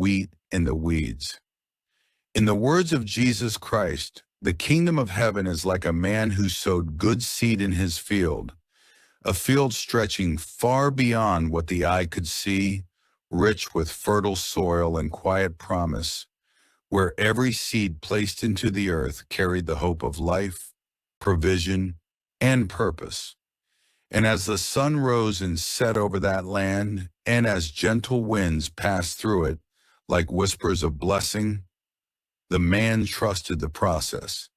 wheat and the weeds. In the words of Jesus Christ, the kingdom of heaven is like a man who sowed good seed in his field, a field stretching far beyond what the eye could see, rich with fertile soil and quiet promise, where every seed placed into the earth carried the hope of life, provision, and purpose. And as the sun rose and set over that land, and as gentle winds passed through it, like whispers of blessing, the man trusted the process,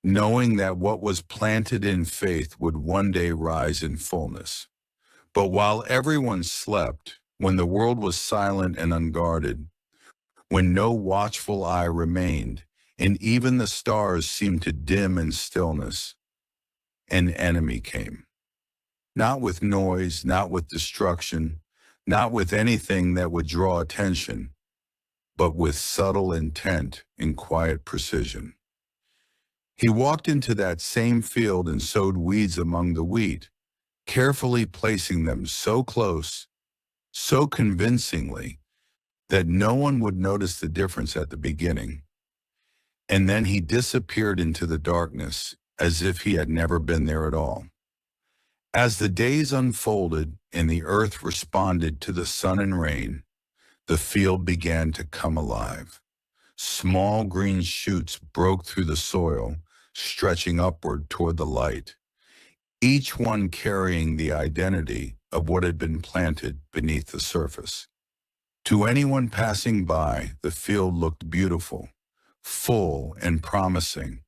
knowing that what was planted in faith would one day rise in fullness. But while everyone slept, when the world was silent and unguarded, when no watchful eye remained, and even the stars seemed to dim in stillness, an enemy came. Not with noise, not with destruction, not with anything that would draw attention, but with subtle intent and quiet precision. He walked into that same field and sowed weeds among the wheat, carefully placing them so close, so convincingly, that no one would notice the difference at the beginning. And then he disappeared into the darkness as if he had never been there at all. As the days unfolded and the earth responded to the sun and rain, the field began to come alive. Small green shoots broke through the soil, stretching upward toward the light, each one carrying the identity of what had been planted beneath the surface. To anyone passing by, the field looked beautiful, full and promising,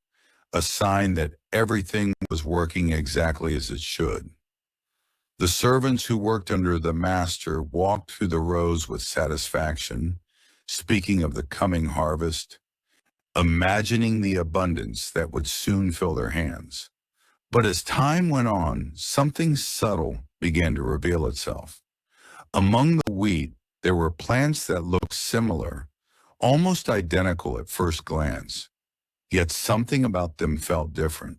a sign that everything was working exactly as it should. The servants who worked under the master walked through the rows with satisfaction, speaking of the coming harvest, imagining the abundance that would soon fill their hands. But as time went on, something subtle began to reveal itself. Among the wheat, there were plants that looked similar, almost identical at first glance, yet something about them felt different.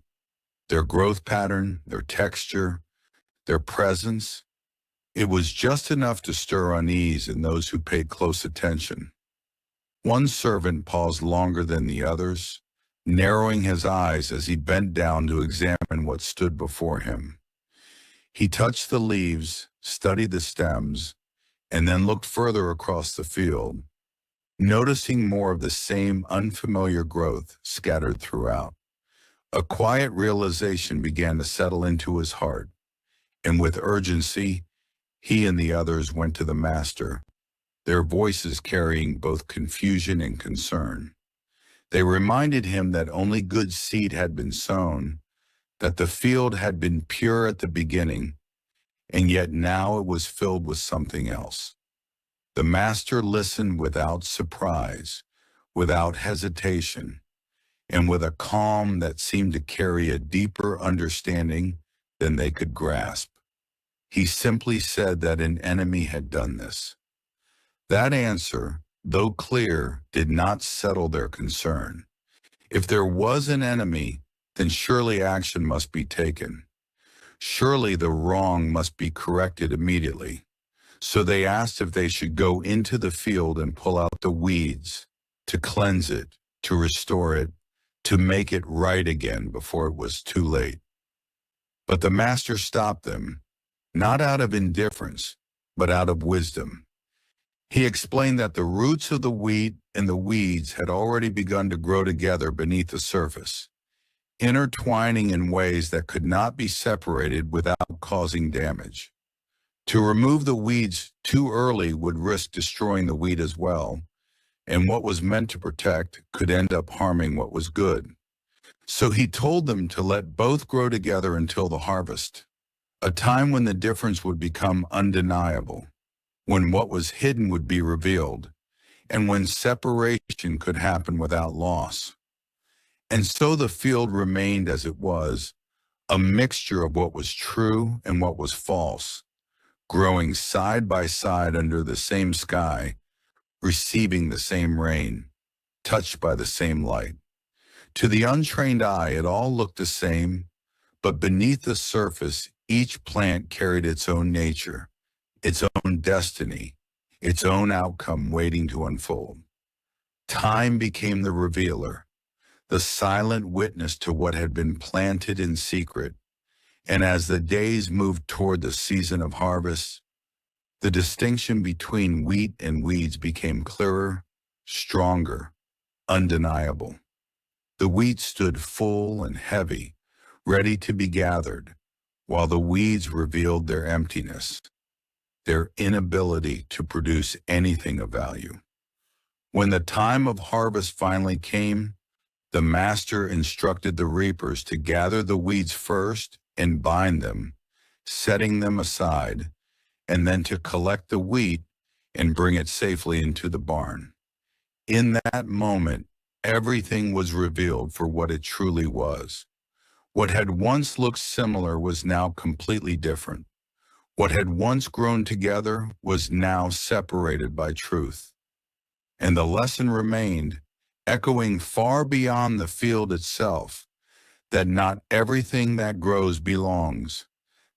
Their growth pattern, their texture, their presence, it was just enough to stir unease in those who paid close attention. One servant paused longer than the others, narrowing his eyes as he bent down to examine what stood before him. He touched the leaves, studied the stems, and then looked further across the field, noticing more of the same unfamiliar growth scattered throughout. A quiet realization began to settle into his heart, and with urgency, he and the others went to the master, their voices carrying both confusion and concern. They reminded him that only good seed had been sown, that the field had been pure at the beginning, and yet now it was filled with something else. The master listened without surprise, without hesitation, and with a calm that seemed to carry a deeper understanding than they could grasp. He simply said that an enemy had done this. That answer, though clear, did not settle their concern. If there was an enemy, then surely action must be taken. Surely the wrong must be corrected immediately. So they asked if they should go into the field and pull out the weeds, to cleanse it, to restore it, to make it right again before it was too late. But the master stopped them, not out of indifference, but out of wisdom. He explained that the roots of the wheat and the weeds had already begun to grow together beneath the surface, intertwining in ways that could not be separated without causing damage. To remove the weeds too early would risk destroying the wheat as well, and what was meant to protect could end up harming what was good. So he told them to let both grow together until the harvest, a time when the difference would become undeniable, when what was hidden would be revealed, and when separation could happen without loss. And so the field remained as it was, a mixture of what was true and what was false, growing side by side under the same sky, receiving the same rain, touched by the same light. To the untrained eye, it all looked the same, but beneath the surface, each plant carried its own nature, its own destiny, its own outcome waiting to unfold. Time became the revealer, the silent witness to what had been planted in secret. And as the days moved toward the season of harvest, the distinction between wheat and weeds became clearer, stronger, undeniable. The wheat stood full and heavy, ready to be gathered, while the weeds revealed their emptiness, their inability to produce anything of value. When the time of harvest finally came, the master instructed the reapers to gather the weeds first and bind them, setting them aside, and then to collect the wheat and bring it safely into the barn. In that moment, everything was revealed for what it truly was. What had once looked similar was now completely different. What had once grown together was now separated by truth. And the lesson remained, echoing far beyond the field itself, that not everything that grows belongs,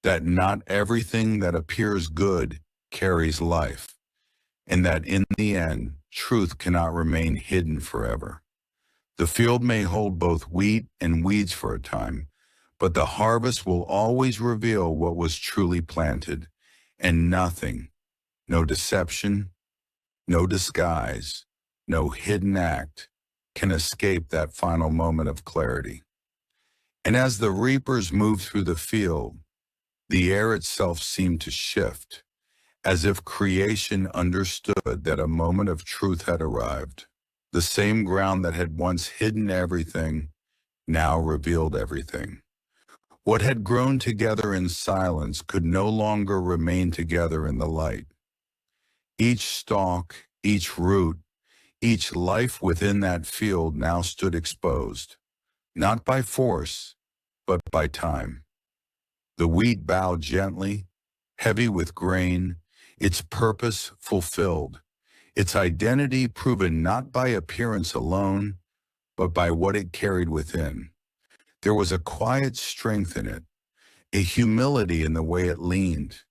that not everything that appears good carries life, and that in the end, truth cannot remain hidden forever. The field may hold both wheat and weeds for a time, but the harvest will always reveal what was truly planted, and nothing, no deception, no disguise, no hidden act, can escape that final moment of clarity. And as the reapers moved through the field, the air itself seemed to shift, as if creation understood that a moment of truth had arrived. The same ground that had once hidden everything now revealed everything. What had grown together in silence could no longer remain together in the light. Each stalk, each root, each life within that field now stood exposed, not by force, but by time. The wheat bowed gently, heavy with grain, its purpose fulfilled, its identity proven not by appearance alone, but by what it carried within. There was a quiet strength in it, a humility in the way it leaned,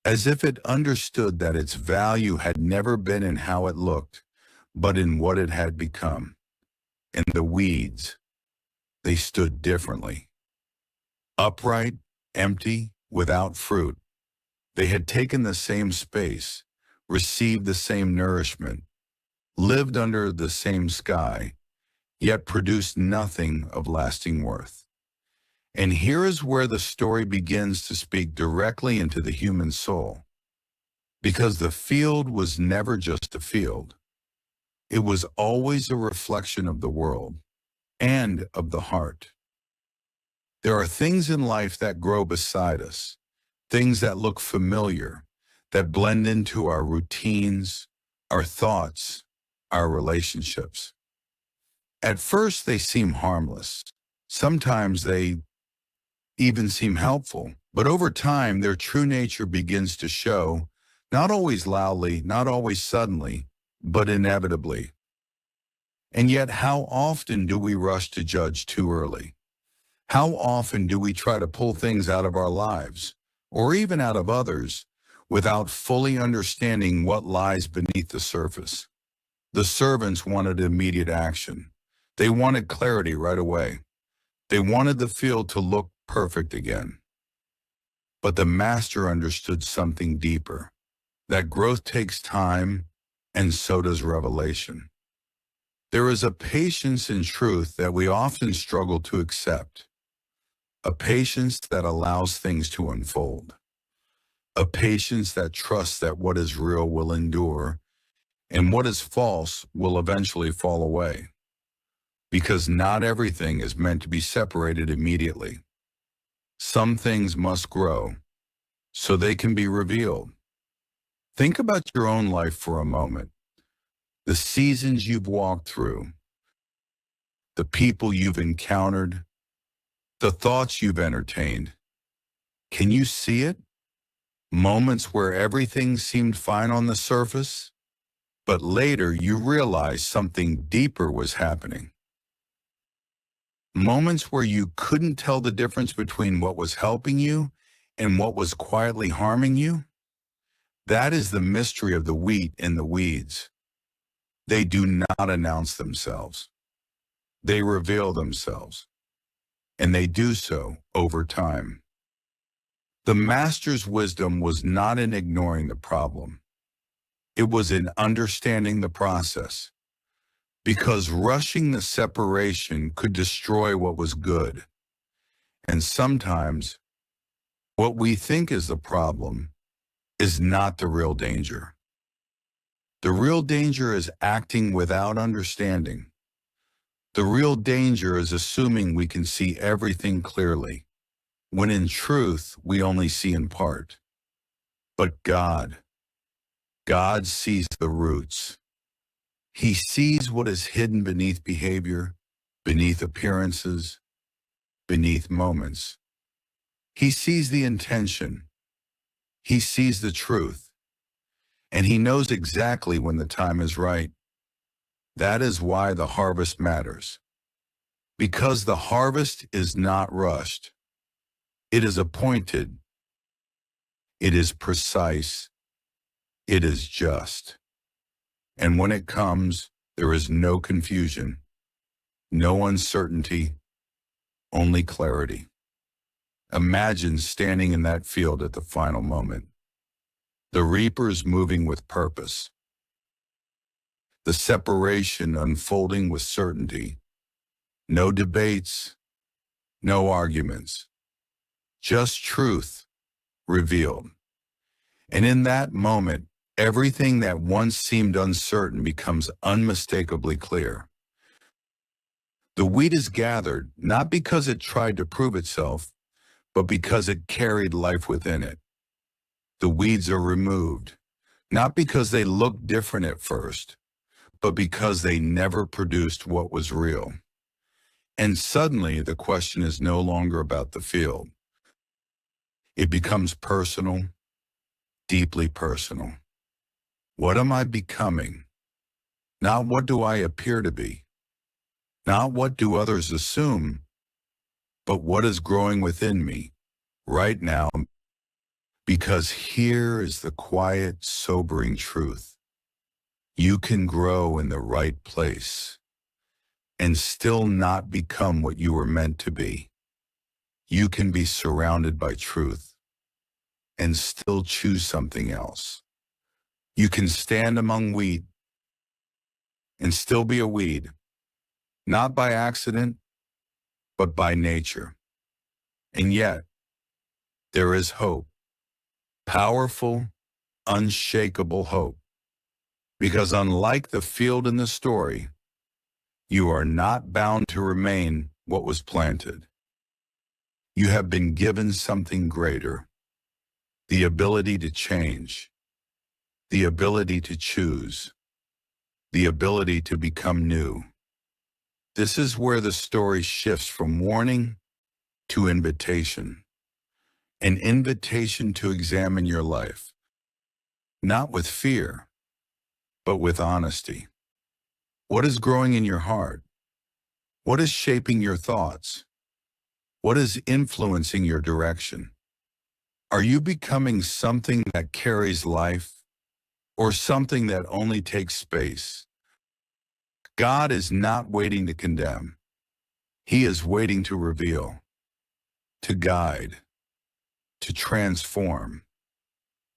as if it understood that its value had never been in how it looked, but in what it had become. And the weeds, they stood differently. Upright, empty, without fruit. They had taken the same space, received the same nourishment, lived under the same sky, yet produced nothing of lasting worth. And here is where the story begins to speak directly into the human soul. Because the field was never just a field. It was always a reflection of the world and of the heart. There are things in life that grow beside us, things that look familiar, that blend into our routines, our thoughts, our relationships. At first, they seem harmless. Sometimes they even seem helpful, but over time, their true nature begins to show, not always loudly, not always suddenly, but inevitably. And yet, how often do we rush to judge too early? How often do we try to pull things out of our lives, or even out of others, without fully understanding what lies beneath the surface? The servants wanted immediate action. They wanted clarity right away. They wanted the field to look perfect again. But the master understood something deeper, that growth takes time, and so does revelation. There is a patience in truth that we often struggle to accept, a patience that allows things to unfold, a patience that trusts that what is real will endure, and what is false will eventually fall away. Because not everything is meant to be separated immediately. Some things must grow, so they can be revealed. Think about your own life for a moment. The seasons you've walked through, the people you've encountered, the thoughts you've entertained. Can you see it? Moments where everything seemed fine on the surface, but later you realized something deeper was happening. Moments where you couldn't tell the difference between what was helping you and what was quietly harming you. That is the mystery of the wheat and the weeds. They do not announce themselves. They reveal themselves, and they do so over time. The master's wisdom was not in ignoring the problem. It was in understanding the process, because rushing the separation could destroy what was good. And sometimes, what we think is the problem is not the real danger. The real danger is acting without understanding. The real danger is assuming we can see everything clearly, when in truth we only see in part. But God sees the roots. He sees what is hidden beneath behavior, beneath appearances, beneath moments. He sees the intention. He sees the truth. And he knows exactly when the time is right. That is why the harvest matters. Because the harvest is not rushed. It is appointed. It is precise. It is just. And when it comes, there is no confusion, no uncertainty, only clarity. Imagine standing in that field at the final moment. The reapers moving with purpose. The separation unfolding with certainty. No debates, no arguments. Just truth revealed. And in that moment, everything that once seemed uncertain becomes unmistakably clear. The wheat is gathered not because it tried to prove itself, but because it carried life within it. The weeds are removed, not because they looked different at first, but because they never produced what was real. And suddenly the question is no longer about the field. It becomes personal, deeply personal. What am I becoming? Not what do I appear to be? Not what do others assume, but what is growing within me right now? Because here is the quiet, sobering truth. You can grow in the right place and still not become what you were meant to be. You can be surrounded by truth and still choose something else. You can stand among wheat and still be a weed, not by accident, but by nature. And yet, there is hope, powerful, unshakable hope. Because unlike the field in the story, you are not bound to remain what was planted. You have been given something greater, the ability to change, the ability to choose, the ability to become new. This is where the story shifts from warning to invitation, an invitation to examine your life, not with fear, but with honesty. What is growing in your heart? What is shaping your thoughts? What is influencing your direction? Are you becoming something that carries life or something that only takes space? God is not waiting to condemn. He is waiting to reveal, to guide, to transform.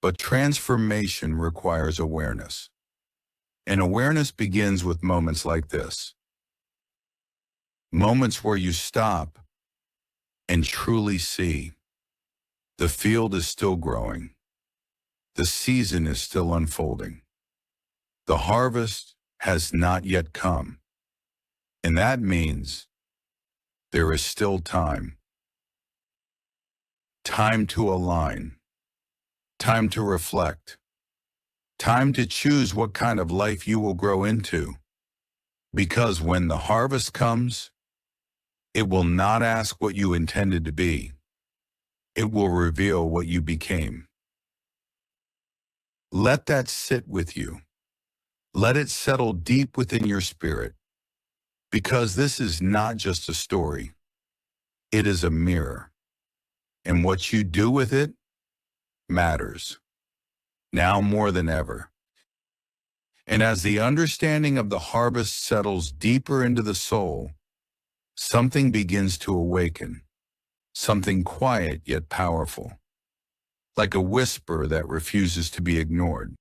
But transformation requires awareness. And awareness begins with moments like this. Moments where you stop and truly see. The field is still growing. The season is still unfolding. The harvest has not yet come. And that means there is still time. Time to align. Time to reflect. Time to choose what kind of life you will grow into. Because when the harvest comes, it will not ask what you intended to be. It will reveal what you became. Let that sit with you. Let it settle deep within your spirit. Because this is not just a story. It is a mirror. And what you do with it matters. now more than ever. And as the understanding of the harvest settles deeper into the soul, something begins to awaken, something quiet yet powerful, like a whisper that refuses to be ignored.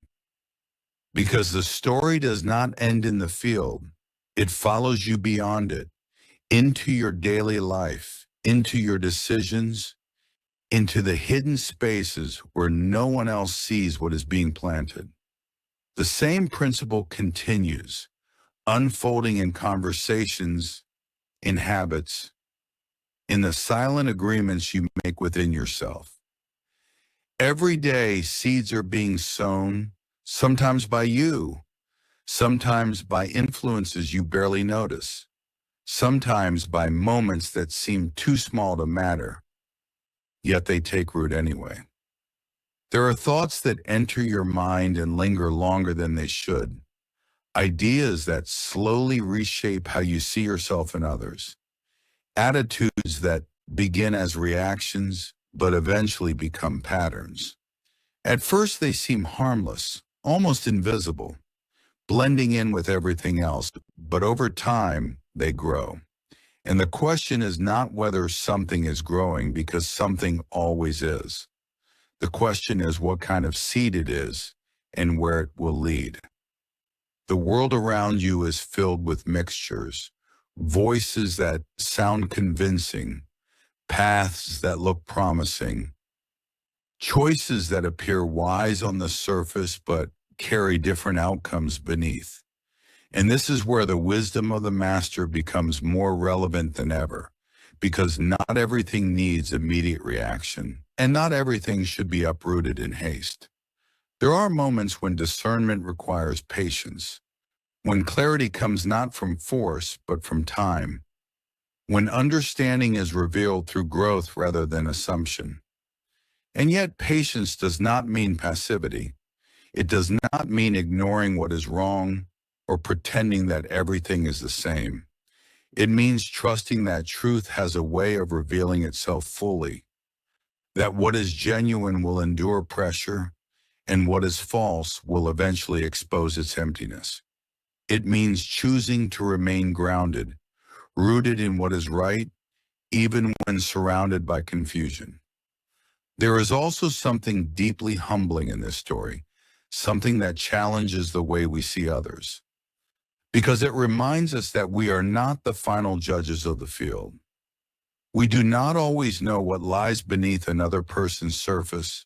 Because the story does not end in the field, it follows you beyond it, into your daily life, into your decisions, into the hidden spaces where no one else sees what is being planted. The same principle continues, unfolding in conversations, in habits, in the silent agreements you make within yourself. Every day, seeds are being sown, sometimes by you, sometimes by influences you barely notice, sometimes by moments that seem too small to matter, yet they take root anyway. There are thoughts that enter your mind and linger longer than they should, ideas that slowly reshape how you see yourself and others, attitudes that begin as reactions but eventually become patterns. At first they seem harmless, almost invisible, blending in with everything else, but over time they grow. And the question is not whether something is growing, because something always is. The question is what kind of seed it is and where it will lead. The world around you is filled with mixtures, voices that sound convincing, paths that look promising, choices that appear wise on the surface but carry different outcomes beneath. And this is where the wisdom of the master becomes more relevant than ever, because not everything needs immediate reaction, and not everything should be uprooted in haste. There are moments when discernment requires patience, when clarity comes not from force but from time, when understanding is revealed through growth rather than assumption. And yet patience does not mean passivity. It does not mean ignoring what is wrong or pretending that everything is the same. It means trusting that truth has a way of revealing itself fully, that what is genuine will endure pressure, and what is false will eventually expose its emptiness. It means choosing to remain grounded, rooted in what is right, even when surrounded by confusion. There is also something deeply humbling in this story, something that challenges the way we see others, because it reminds us that we are not the final judges of the field. We do not always know what lies beneath another person's surface,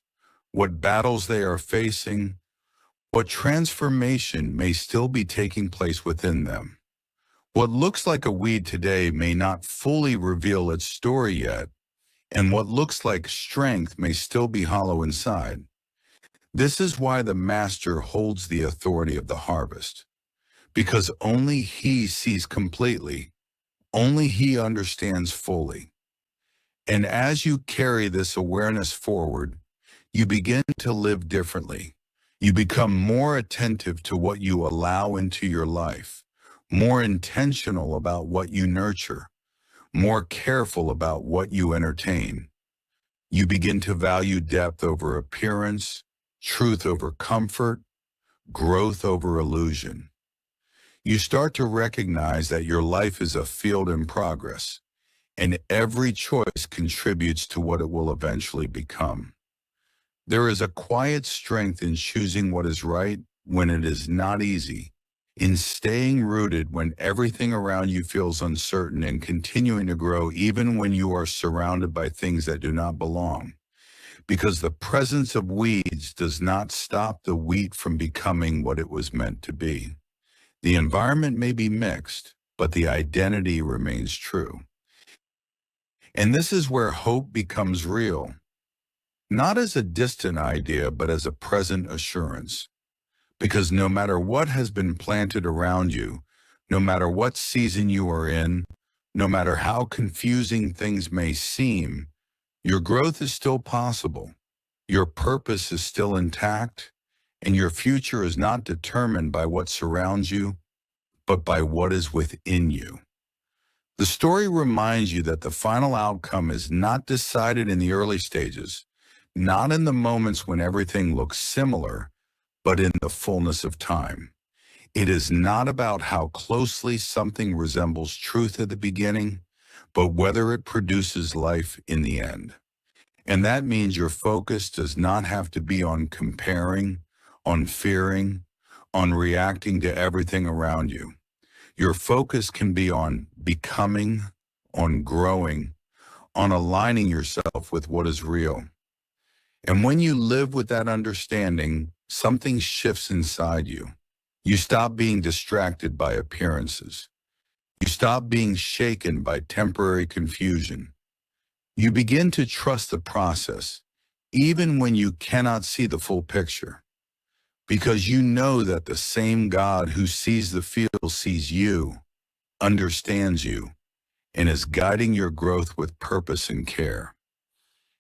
what battles they are facing, what transformation may still be taking place within them. What looks like a weed today may not fully reveal its story yet, and what looks like strength may still be hollow inside. This is why the master holds the authority of the harvest, because only he sees completely, only he understands fully. And as you carry this awareness forward, you begin to live differently. You become more attentive to what you allow into your life, more intentional about what you nurture, more careful about what you entertain. You begin to value depth over appearance, truth over comfort, growth over illusion. You start to recognize that your life is a field in progress, and every choice contributes to what it will eventually become. There is a quiet strength in choosing what is right when it is not easy, in staying rooted when everything around you feels uncertain, and continuing to grow even when you are surrounded by things that do not belong. Because the presence of weeds does not stop the wheat from becoming what it was meant to be. The environment may be mixed, but the identity remains true. And this is where hope becomes real, not as a distant idea, but as a present assurance. Because no matter what has been planted around you, no matter what season you are in, no matter how confusing things may seem, your growth is still possible, your purpose is still intact, and your future is not determined by what surrounds you, but by what is within you. The story reminds you that the final outcome is not decided in the early stages, not in the moments when everything looks similar, but in the fullness of time. It is not about how closely something resembles truth at the beginning, but whether it produces life in the end. And that means your focus does not have to be on comparing, on fearing, on reacting to everything around you. Your focus can be on becoming, on growing, on aligning yourself with what is real. And when you live with that understanding, something shifts inside you. You stop being distracted by appearances. You stop being shaken by temporary confusion. You begin to trust the process, even when you cannot see the full picture, because you know that the same God who sees the field sees you, understands you, and is guiding your growth with purpose and care.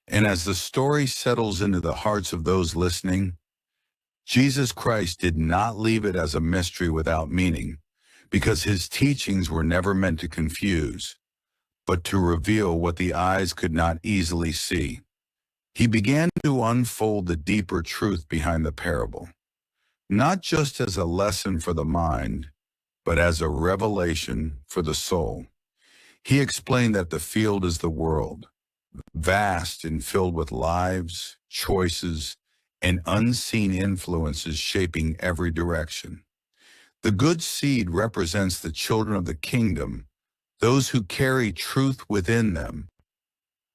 And as the story settles into the hearts of those listening, Jesus Christ did not leave it as a mystery without meaning, because his teachings were never meant to confuse, but to reveal what the eyes could not easily see. He began to unfold the deeper truth behind the parable, not just as a lesson for the mind, but as a revelation for the soul. He explained that the field is the world, vast and filled with lives, choices, and unseen influences shaping every direction. The good seed represents the children of the kingdom, those who carry truth within them,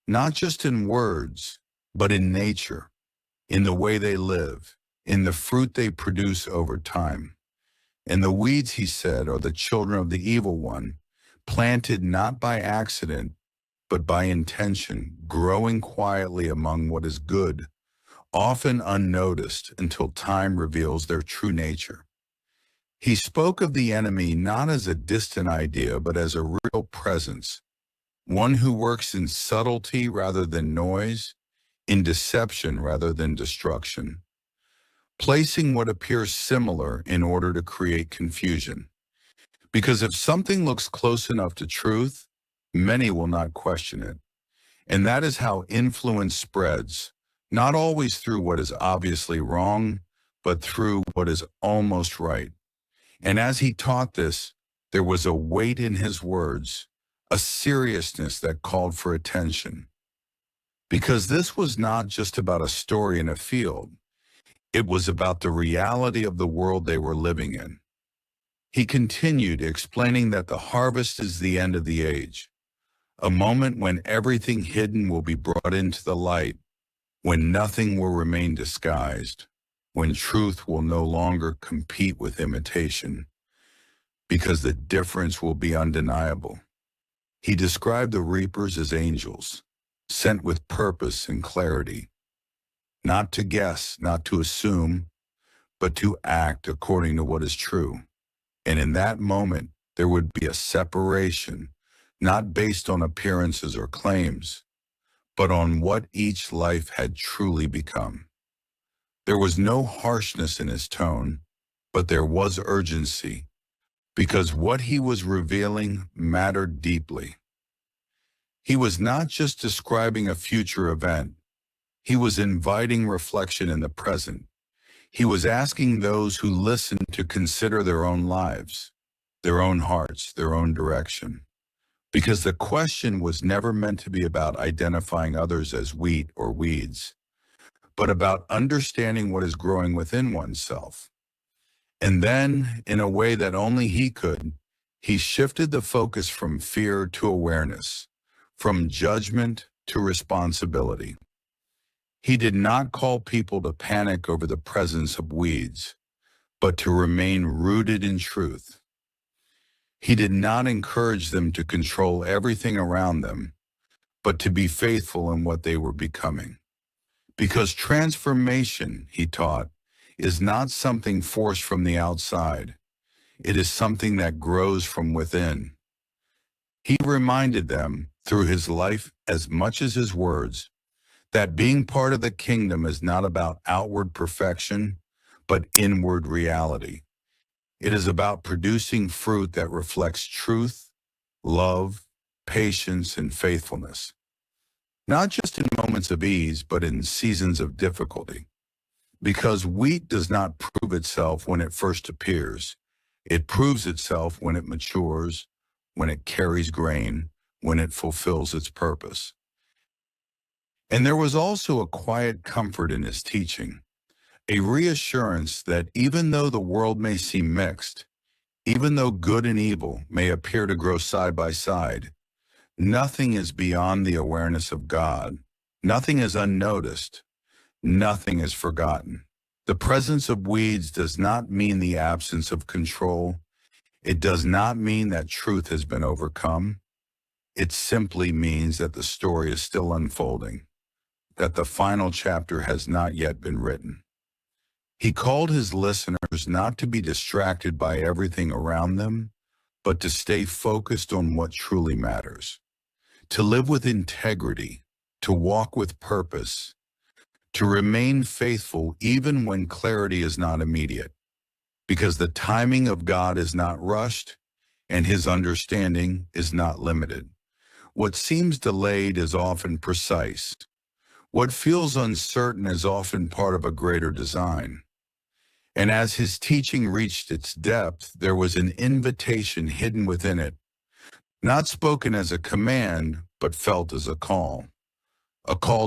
not just in words, but in nature, in the way they live, in the fruit they produce over time. And the weeds, he said, are the children of the evil one, planted not by accident, but by intention, growing quietly among what is good, often unnoticed until time reveals their true nature. He spoke of the enemy not as a distant idea, but as a real presence, one who works in subtlety rather than noise, in deception rather than destruction, placing what appears similar in order to create confusion. Because if something looks close enough to truth, many will not question it. And that is how influence spreads, not always through what is obviously wrong, but through what is almost right. And as he taught this, there was a weight in his words, a seriousness that called for attention. Because this was not just about a story in a field, it was about the reality of the world they were living in. He continued, explaining that the harvest is the end of the age, a moment when everything hidden will be brought into the light, when nothing will remain disguised, when truth will no longer compete with imitation, because the difference will be undeniable. He described the reapers as angels, sent with purpose and clarity, not to guess, not to assume, but to act according to what is true. And in that moment, there would be a separation, not based on appearances or claims, but on what each life had truly become. There was no harshness in his tone, but there was urgency, because what he was revealing mattered deeply. He was not just describing a future event, he was inviting reflection in the present. He was asking those who listened to consider their own lives, their own hearts, their own direction. Because the question was never meant to be about identifying others as wheat or weeds, but about understanding what is growing within oneself. And then, in a way that only he could, he shifted the focus from fear to awareness, from judgment to responsibility. He did not call people to panic over the presence of weeds, but to remain rooted in truth. He did not encourage them to control everything around them, but to be faithful in what they were becoming. Because transformation, he taught, is not something forced from the outside. It is something that grows from within. He reminded them, through his life as much as his words, that being part of the kingdom is not about outward perfection, but inward reality. It is about producing fruit that reflects truth, love, patience, and faithfulness, not just in moments of ease, but in seasons of difficulty. Because wheat does not prove itself when it first appears. It proves itself when it matures, when it carries grain, when it fulfills its purpose. And there was also a quiet comfort in his teaching, a reassurance that even though the world may seem mixed, even though good and evil may appear to grow side by side, nothing is beyond the awareness of God. Nothing is unnoticed. Nothing is forgotten. The presence of weeds does not mean the absence of control. It does not mean that truth has been overcome. It simply means that the story is still unfolding, that the final chapter has not yet been written. He called his listeners not to be distracted by everything around them, but to stay focused on what truly matters, to live with integrity, to walk with purpose, to remain faithful even when clarity is not immediate, because the timing of God is not rushed and his understanding is not limited. What seems delayed is often precise. What feels uncertain is often part of a greater design. And as his teaching reached its depth, there was an invitation hidden within it, not spoken as a command, but felt as a call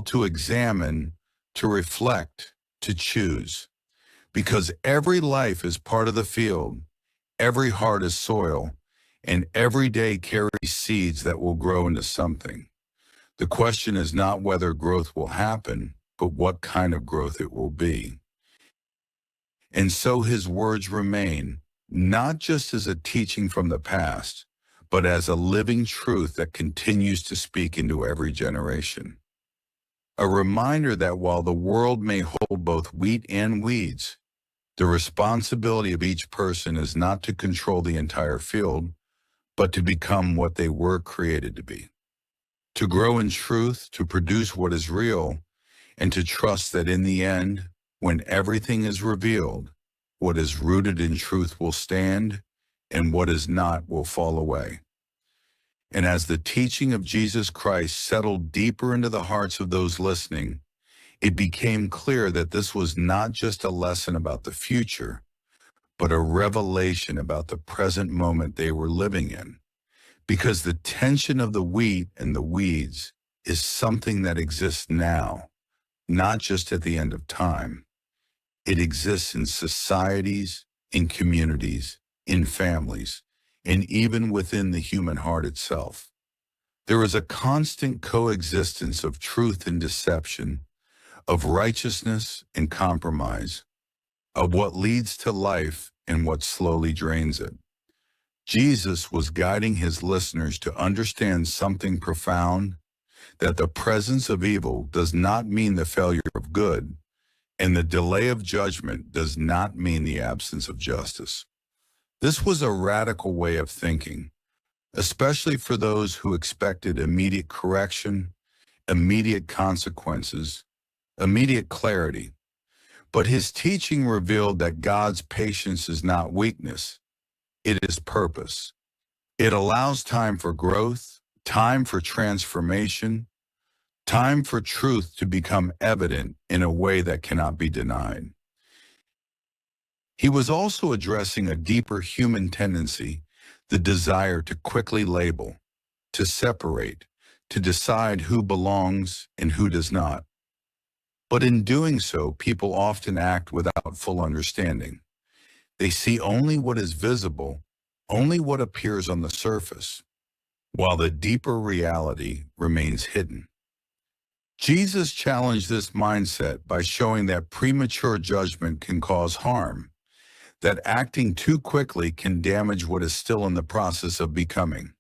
to examine, to reflect, to choose. Because every life is part of the field, every heart is soil, and every day carries seeds that will grow into something. The question is not whether growth will happen, but what kind of growth it will be. And so his words remain, not just as a teaching from the past, but as a living truth that continues to speak into every generation. A reminder that while the world may hold both wheat and weeds, the responsibility of each person is not to control the entire field, but to become what they were created to be. To grow in truth, to produce what is real, and to trust that in the end, when everything is revealed, what is rooted in truth will stand, and what is not will fall away. And as the teaching of Jesus Christ settled deeper into the hearts of those listening, it became clear that this was not just a lesson about the future, but a revelation about the present moment they were living in. Because the tension of the wheat and the weeds is something that exists now, not just at the end of time. It exists in societies, in communities, in families, and even within the human heart itself. There is a constant coexistence of truth and deception, of righteousness and compromise, of what leads to life and what slowly drains it. Jesus was guiding his listeners to understand something profound, that the presence of evil does not mean the failure of good, and the delay of judgment does not mean the absence of justice. This was a radical way of thinking, especially for those who expected immediate correction, immediate consequences, immediate clarity. But his teaching revealed that God's patience is not weakness, it is purpose. It allows time for growth, time for transformation, time for truth to become evident in a way that cannot be denied. He was also addressing a deeper human tendency, the desire to quickly label, to separate, to decide who belongs and who does not. But in doing so, people often act without full understanding. They see only what is visible, only what appears on the surface, while the deeper reality remains hidden. Jesus challenged this mindset by showing that premature judgment can cause harm, that acting too quickly can damage what is still in the process of becoming.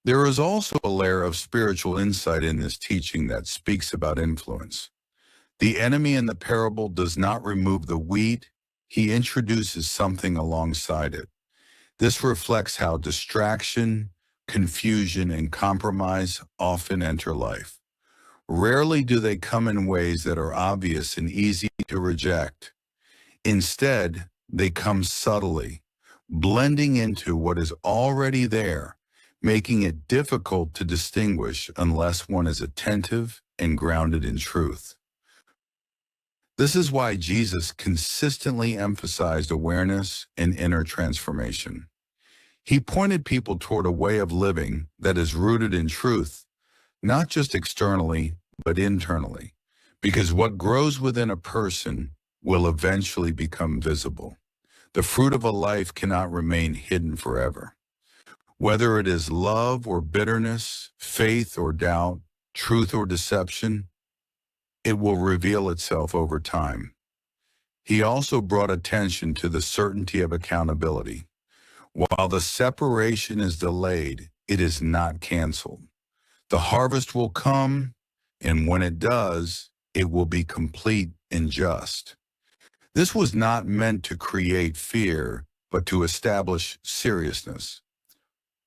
There is also a layer of spiritual insight in this teaching that speaks about influence. The enemy in the parable does not remove the wheat, he introduces something alongside it. This reflects how distraction, confusion, and compromise often enter life. Rarely do they come in ways that are obvious and easy to reject. Instead, they come subtly, blending into what is already there, making it difficult to distinguish unless one is attentive and grounded in truth. This is why Jesus consistently emphasized awareness and inner transformation. He pointed people toward a way of living that is rooted in truth, not just externally, but internally, because what grows within a person will eventually become visible. The fruit of a life cannot remain hidden forever. Whether it is love or bitterness, faith or doubt, truth or deception, it will reveal itself over time. He also brought attention to the certainty of accountability. While the separation is delayed, it is not canceled. The harvest will come, and when it does, it will be complete and just. This was not meant to create fear, but to establish seriousness.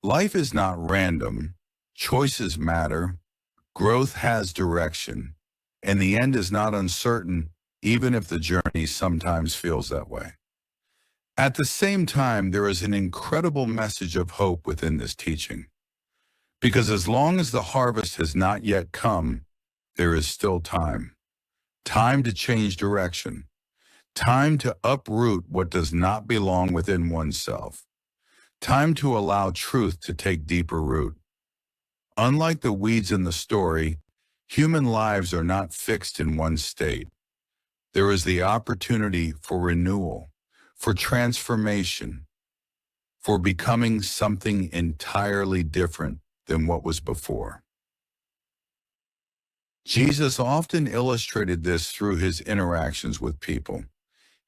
Life is not random. Choices matter. Growth has direction. And the end is not uncertain, even if the journey sometimes feels that way. At the same time, there is an incredible message of hope within this teaching. Because as long as the harvest has not yet come, there is still time. Time to change direction. Time to uproot what does not belong within oneself. Time to allow truth to take deeper root. Unlike the weeds in the story, human lives are not fixed in one state. There is the opportunity for renewal, for transformation, for becoming something entirely different than what was before. Jesus often illustrated this through his interactions with people.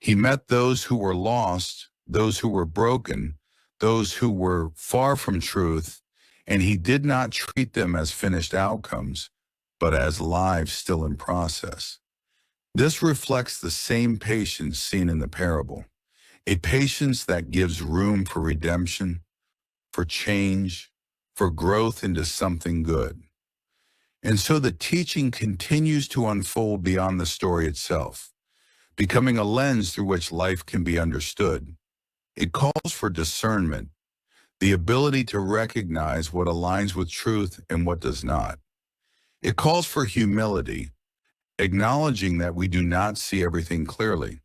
He met those who were lost, those who were broken, those who were far from truth, and he did not treat them as finished outcomes, but as lives still in process. This reflects the same patience seen in the parable, a patience that gives room for redemption, for change, for growth into something good. And so the teaching continues to unfold beyond the story itself, becoming a lens through which life can be understood. It calls for discernment, the ability to recognize what aligns with truth and what does not. It calls for humility, acknowledging that we do not see everything clearly.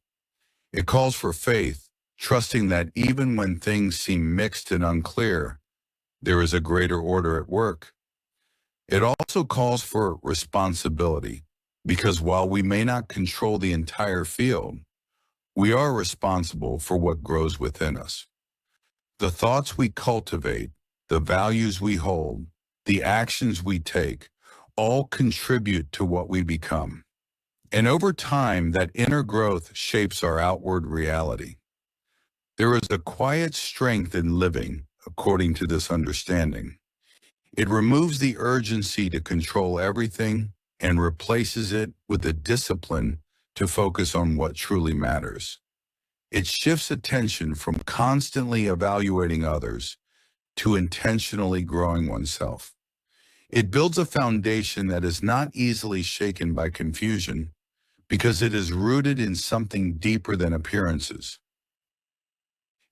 It calls for faith, trusting that even when things seem mixed and unclear, there is a greater order at work. It also calls for responsibility, because while we may not control the entire field, we are responsible for what grows within us. The thoughts we cultivate, the values we hold, the actions we take, all contribute to what we become. And over time, that inner growth shapes our outward reality. There is a quiet strength in living, according to this understanding. It removes the urgency to control everything and replaces it with the discipline to focus on what truly matters. It shifts attention from constantly evaluating others to intentionally growing oneself. It builds a foundation that is not easily shaken by confusion because it is rooted in something deeper than appearances.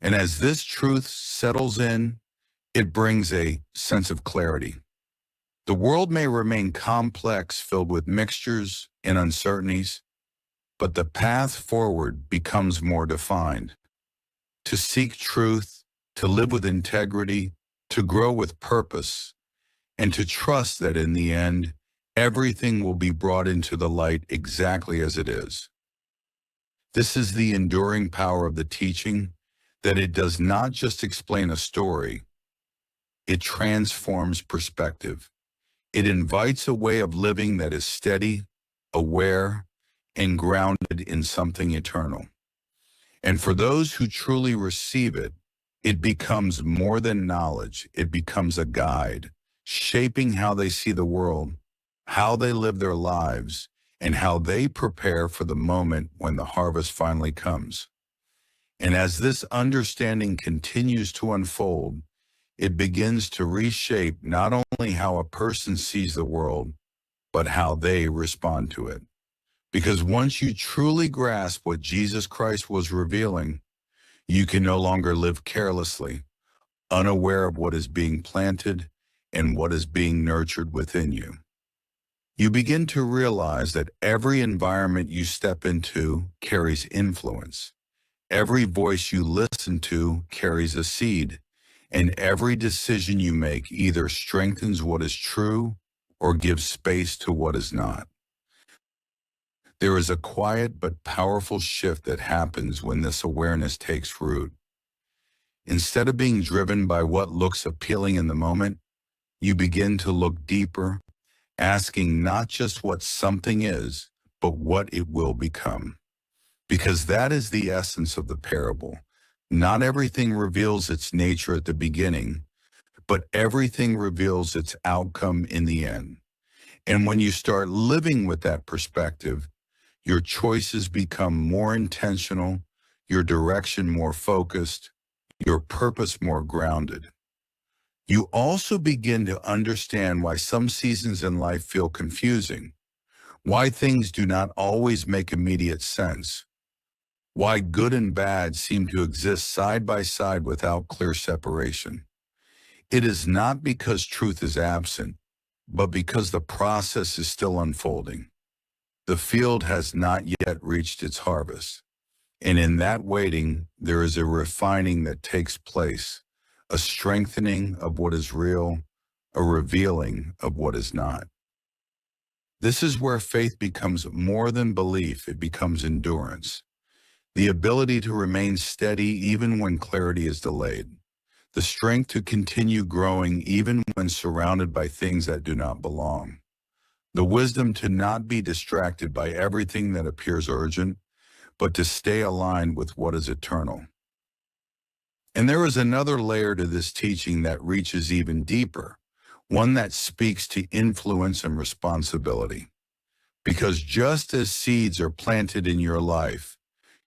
And as this truth settles in, it brings a sense of clarity. The world may remain complex, filled with mixtures and uncertainties, but the path forward becomes more defined. To seek truth, to live with integrity, to grow with purpose, and to trust that in the end, everything will be brought into the light exactly as it is. This is the enduring power of the teaching, that it does not just explain a story, it transforms perspective. It invites a way of living that is steady, aware, and grounded in something eternal. And for those who truly receive it, it becomes more than knowledge. It becomes a guide, shaping how they see the world, how they live their lives, and how they prepare for the moment when the harvest finally comes. And as this understanding continues to unfold, it begins to reshape not only how a person sees the world, but how they respond to it. Because once you truly grasp what Jesus Christ was revealing, you can no longer live carelessly, unaware of what is being planted and what is being nurtured within you. You begin to realize that every environment you step into carries influence. Every voice you listen to carries a seed, and every decision you make either strengthens what is true or gives space to what is not. There is a quiet but powerful shift that happens when this awareness takes root. Instead of being driven by what looks appealing in the moment, you begin to look deeper, asking not just what something is, but what it will become. Because that is the essence of the parable. Not everything reveals its nature at the beginning, but everything reveals its outcome in the end. And when you start living with that perspective, your choices become more intentional, your direction more focused, your purpose more grounded. You also begin to understand why some seasons in life feel confusing, why things do not always make immediate sense, why good and bad seem to exist side by side without clear separation. It is not because truth is absent, but because the process is still unfolding. The field has not yet reached its harvest. And in that waiting, there is a refining that takes place, a strengthening of what is real, a revealing of what is not. This is where faith becomes more than belief, it becomes endurance. The ability to remain steady even when clarity is delayed. The strength to continue growing even when surrounded by things that do not belong. The wisdom to not be distracted by everything that appears urgent, but to stay aligned with what is eternal. And there is another layer to this teaching that reaches even deeper, one that speaks to influence and responsibility. Because just as seeds are planted in your life,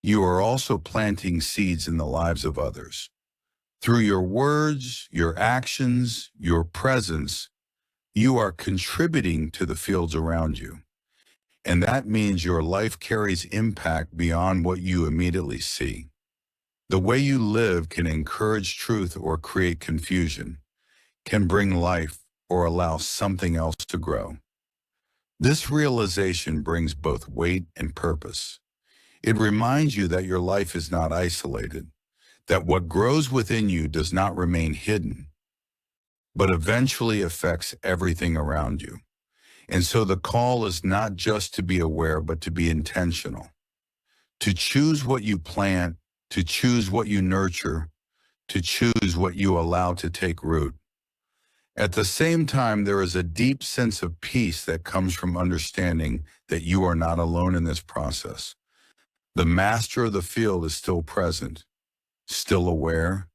you are also planting seeds in the lives of others. Through your words, your actions, your presence, you are contributing to the fields around you. And that means your life carries impact beyond what you immediately see. The way you live can encourage truth or create confusion, can bring life or allow something else to grow. This realization brings both weight and purpose. It reminds you that your life is not isolated, that what grows within you does not remain hidden, but eventually affects everything around you. And so the call is not just to be aware, but to be intentional, to choose what you plant, to choose what you nurture, to choose what you allow to take root. At the same time, there is a deep sense of peace that comes from understanding that you are not alone in this process. The master of the field is still present, still aware,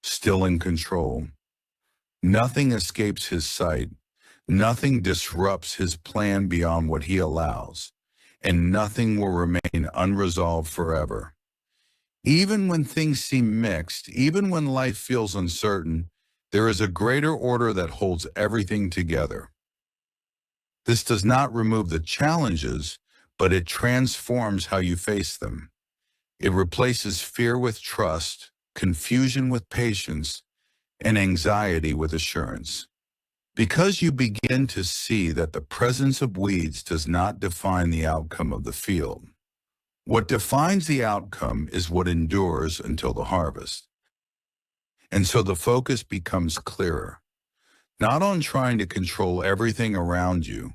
still in control. Nothing escapes his sight. Nothing disrupts his plan beyond what he allows, and nothing will remain unresolved forever. Even when things seem mixed, even when life feels uncertain, there is a greater order that holds everything together. This does not remove the challenges, but it transforms how you face them. It replaces fear with trust, confusion with patience, and anxiety with assurance. Because you begin to see that the presence of weeds does not define the outcome of the field. What defines the outcome is what endures until the harvest. And so the focus becomes clearer, not on trying to control everything around you,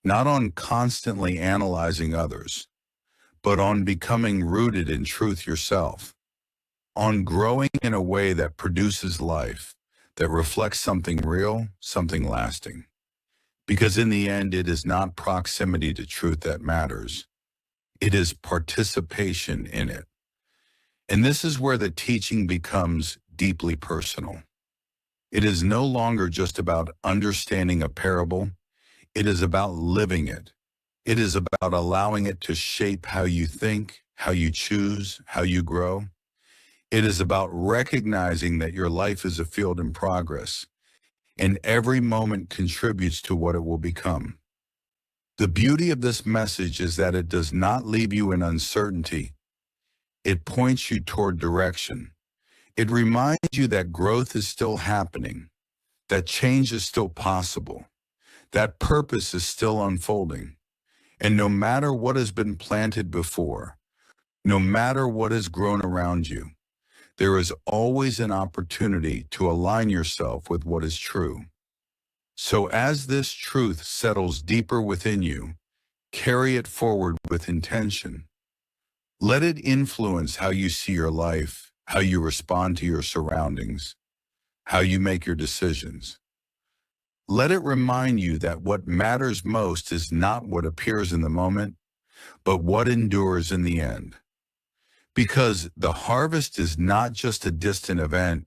not on constantly analyzing others, but on becoming rooted in truth yourself, on growing in a way that produces life, that reflects something real, something lasting. Because in the end, it is not proximity to truth that matters. It is participation in it. And this is where the teaching becomes deeply personal. It is no longer just about understanding a parable. It is about living it. It is about allowing it to shape how you think, how you choose, how you grow. It is about recognizing that your life is a field in progress, and every moment contributes to what it will become. The beauty of this message is that it does not leave you in uncertainty. It points you toward direction. It reminds you that growth is still happening, that change is still possible, That purpose is still unfolding. And no matter what has been planted before, no matter what has grown around you, there is always an opportunity to align yourself with what is true. So as this truth settles deeper within you, carry it forward with intention. Let it influence how you see your life, how you respond to your surroundings, how you make your decisions. Let it remind you that what matters most is not what appears in the moment, but what endures in the end. Because the harvest is not just a distant event,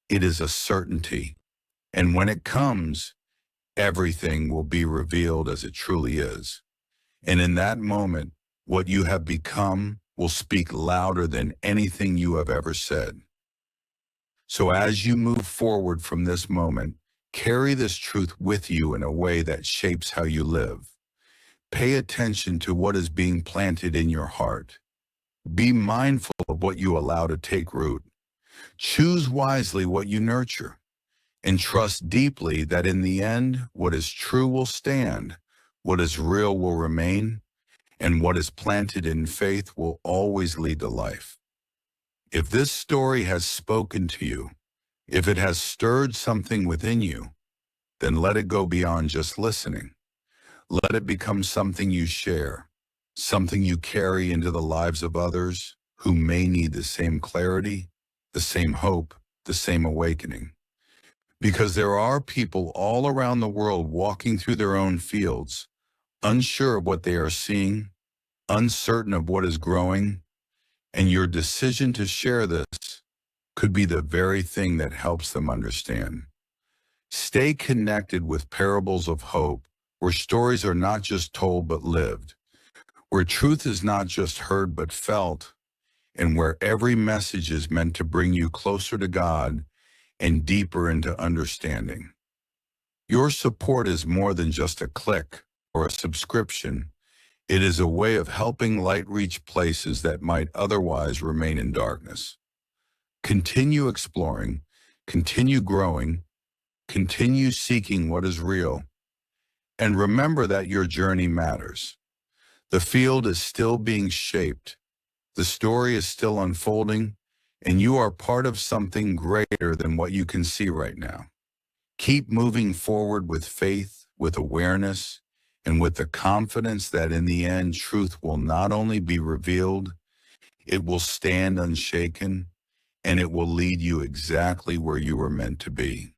it is a certainty. And when it comes, everything will be revealed as it truly is. And in that moment, what you have become will speak louder than anything you have ever said. So as you move forward from this moment, carry this truth with you in a way that shapes how you live. Pay attention to what is being planted in your heart. Be mindful of what you allow to take root. Choose wisely what you nurture, and trust deeply that in the end, what is true will stand, what is real will remain, and what is planted in faith will always lead to life. If this story has spoken to you, if it has stirred something within you, then let it go beyond just listening. Let it become something you share, something you carry into the lives of others who may need the same clarity, the same hope, the same awakening. Because there are people all around the world walking through their own fields, unsure of what they are seeing, uncertain of what is growing, and your decision to share this could be the very thing that helps them understand. Stay connected with parables of hope, where stories are not just told but lived, where truth is not just heard but felt, and where every message is meant to bring you closer to God and deeper into understanding. Your support is more than just a click or a subscription. It is a way of helping light reach places that might otherwise remain in darkness. Continue exploring, continue growing, continue seeking what is real, and remember that your journey matters. The field is still being shaped, the story is still unfolding, and you are part of something greater than what you can see right now. Keep moving forward with faith, with awareness, and with the confidence that in the end, truth will not only be revealed, it will stand unshaken, and it will lead you exactly where you were meant to be.